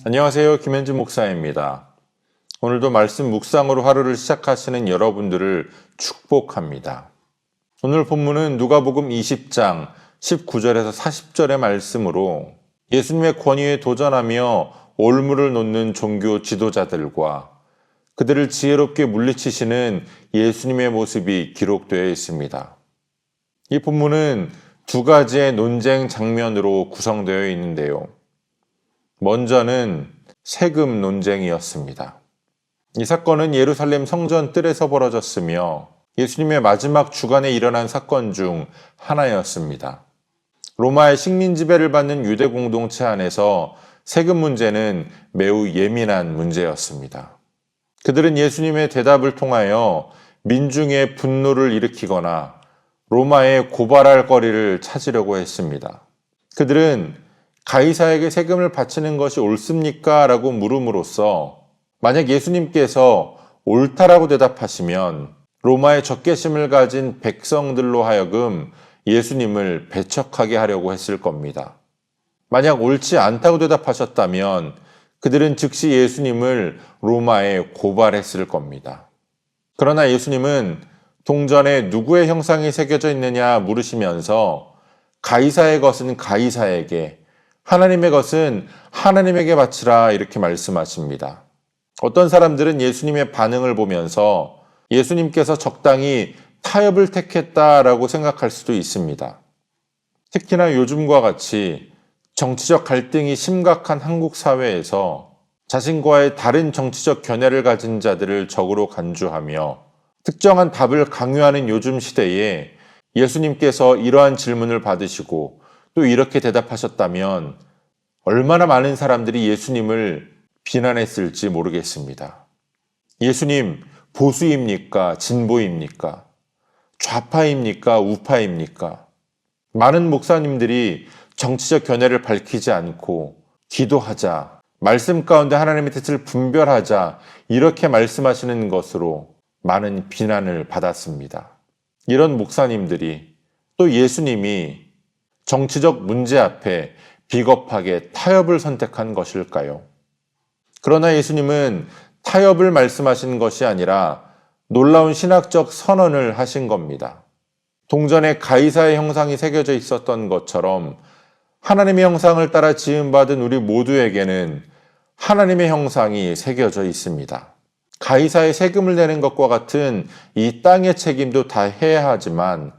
안녕하세요. 김현진 목사입니다. 오늘도 말씀 묵상으로 하루를 시작하시는 여러분들을 축복합니다. 오늘 본문은 누가복음 20장 19절에서 40절의 말씀으로 예수님의 권위에 도전하며 올무를 놓는 종교 지도자들과 그들을 지혜롭게 물리치시는 예수님의 모습이 기록되어 있습니다. 이 본문은 두 가지의 논쟁 장면으로 구성되어 있는데요. 먼저는 세금 논쟁이었습니다. 이 사건은 예루살렘 성전 뜰에서 벌어졌으며 예수님의 마지막 주간에 일어난 사건 중 하나였습니다. 로마의 식민 지배를 받는 유대 공동체 안에서 세금 문제는 매우 예민한 문제였습니다. 그들은 예수님의 대답을 통하여 민중의 분노를 일으키거나 로마에 고발할 거리를 찾으려고 했습니다. 그들은 가이사에게 세금을 바치는 것이 옳습니까? 라고 물음으로써 만약 예수님께서 옳다라고 대답하시면 로마의 적개심을 가진 백성들로 하여금 예수님을 배척하게 하려고 했을 겁니다. 만약 옳지 않다고 대답하셨다면 그들은 즉시 예수님을 로마에 고발했을 겁니다. 그러나 예수님은 동전에 누구의 형상이 새겨져 있느냐 물으시면서 가이사의 것은 가이사에게, 하나님의 것은 하나님에게 바치라 이렇게 말씀하십니다. 어떤 사람들은 예수님의 반응을 보면서 예수님께서 적당히 타협을 택했다라고 생각할 수도 있습니다. 특히나 요즘과 같이 정치적 갈등이 심각한 한국 사회에서 자신과의 다른 정치적 견해를 가진 자들을 적으로 간주하며 특정한 답을 강요하는 요즘 시대에 예수님께서 이러한 질문을 받으시고 또 이렇게 대답하셨다면 얼마나 많은 사람들이 예수님을 비난했을지 모르겠습니다. 예수님, 보수입니까? 진보입니까? 좌파입니까? 우파입니까? 많은 목사님들이 정치적 견해를 밝히지 않고 기도하자, 말씀 가운데 하나님의 뜻을 분별하자 이렇게 말씀하시는 것으로 많은 비난을 받았습니다. 이런 목사님들이 또 예수님이 정치적 문제 앞에 비겁하게 타협을 선택한 것일까요? 그러나 예수님은 타협을 말씀하신 것이 아니라 놀라운 신학적 선언을 하신 겁니다. 동전에 가이사의 형상이 새겨져 있었던 것처럼 하나님의 형상을 따라 지음받은 우리 모두에게는 하나님의 형상이 새겨져 있습니다. 가이사의 세금을 내는 것과 같은 이 땅의 책임도 다 해야 하지만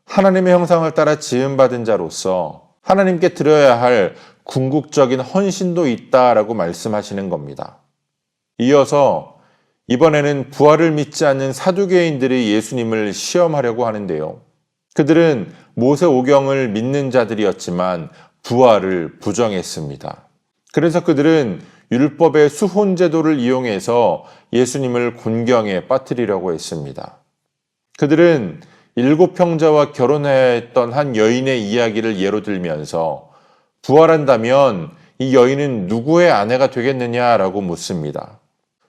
하나님의 형상을 따라 지음받은 자로서 하나님께 드려야 할 궁극적인 헌신도 있다라고 말씀하시는 겁니다. 이어서 이번에는 부활을 믿지 않는 사두개인들이 예수님을 시험하려고 하는데요. 그들은 모세오경을 믿는 자들이었지만 부활을 부정했습니다. 그래서 그들은 율법의 수혼 제도를 이용해서 예수님을 곤경에 빠뜨리려고 했습니다. 그들은 7형제와 결혼해야 했던 한 여인의 이야기를 예로 들면서 부활한다면 이 여인은 누구의 아내가 되겠느냐라고 묻습니다.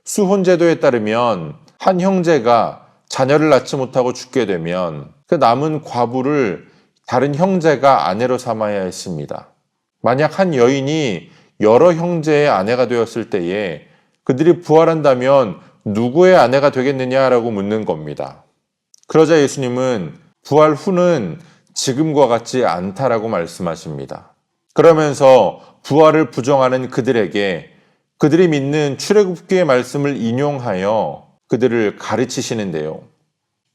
수혼 제도에 따르면 한 형제가 자녀를 낳지 못하고 죽게 되면 그 남은 과부를 다른 형제가 아내로 삼아야 했습니다. 만약 한 여인이 여러 형제의 아내가 되었을 때에 그들이 부활한다면 누구의 아내가 되겠느냐라고 묻는 겁니다. 그러자 예수님은 부활 후는 지금과 같지 않다라고 말씀하십니다. 그러면서 부활을 부정하는 그들에게 그들이 믿는 출애굽기의 말씀을 인용하여 그들을 가르치시는데요.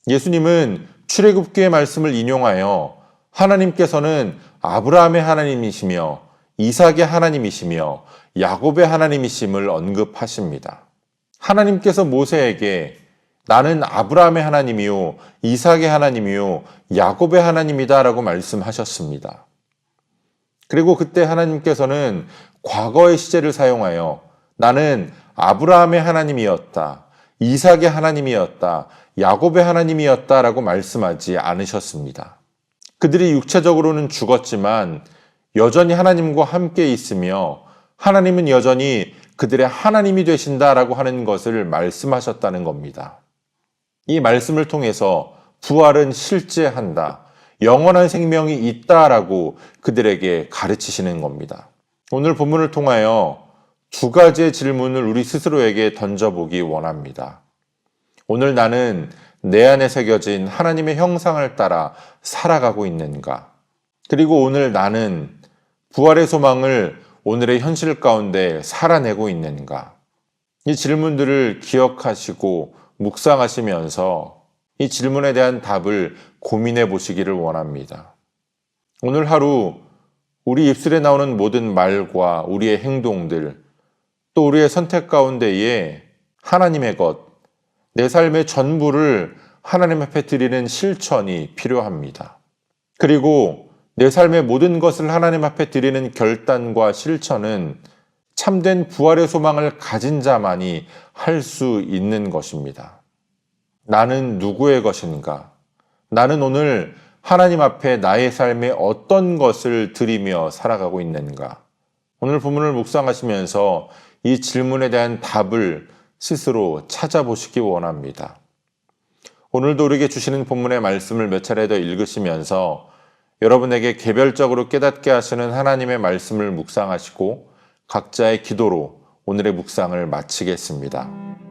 예수님은 출애굽기의 말씀을 인용하여 하나님께서는 아브라함의 하나님이시며 이삭의 하나님이시며 야곱의 하나님이심을 언급하십니다. 하나님께서 모세에게 나는 아브라함의 하나님이요 이삭의 하나님이요 야곱의 하나님이다 라고 말씀하셨습니다. 그리고 그때 하나님께서는 과거의 시제를 사용하여 나는 아브라함의 하나님이었다, 이삭의 하나님이었다, 야곱의 하나님이었다 라고 말씀하지 않으셨습니다. 그들이 육체적으로는 죽었지만 여전히 하나님과 함께 있으며 하나님은 여전히 그들의 하나님이 되신다라고 하는 것을 말씀하셨다는 겁니다. 이 말씀을 통해서 부활은 실제한다, 영원한 생명이 있다라고 그들에게 가르치시는 겁니다. 오늘 본문을 통하여 두 가지의 질문을 우리 스스로에게 던져보기 원합니다. 오늘 나는 내 안에 새겨진 하나님의 형상을 따라 살아가고 있는가? 그리고 오늘 나는 부활의 소망을 오늘의 현실 가운데 살아내고 있는가? 이 질문들을 기억하시고 묵상하시면서 이 질문에 대한 답을 고민해 보시기를 원합니다. 오늘 하루 우리 입술에 나오는 모든 말과 우리의 행동들, 또 우리의 선택 가운데에 하나님의 것, 내 삶의 전부를 하나님 앞에 드리는 실천이 필요합니다. 그리고 내 삶의 모든 것을 하나님 앞에 드리는 결단과 실천은 참된 부활의 소망을 가진 자만이 할 수 있는 것입니다. 나는 누구의 것인가? 나는 오늘 하나님 앞에 나의 삶에 어떤 것을 드리며 살아가고 있는가? 오늘 본문을 묵상하시면서 이 질문에 대한 답을 스스로 찾아보시기 원합니다. 오늘도 우리에게 주시는 본문의 말씀을 몇 차례 더 읽으시면서 여러분에게 개별적으로 깨닫게 하시는 하나님의 말씀을 묵상하시고 각자의 기도로 오늘의 묵상을 마치겠습니다.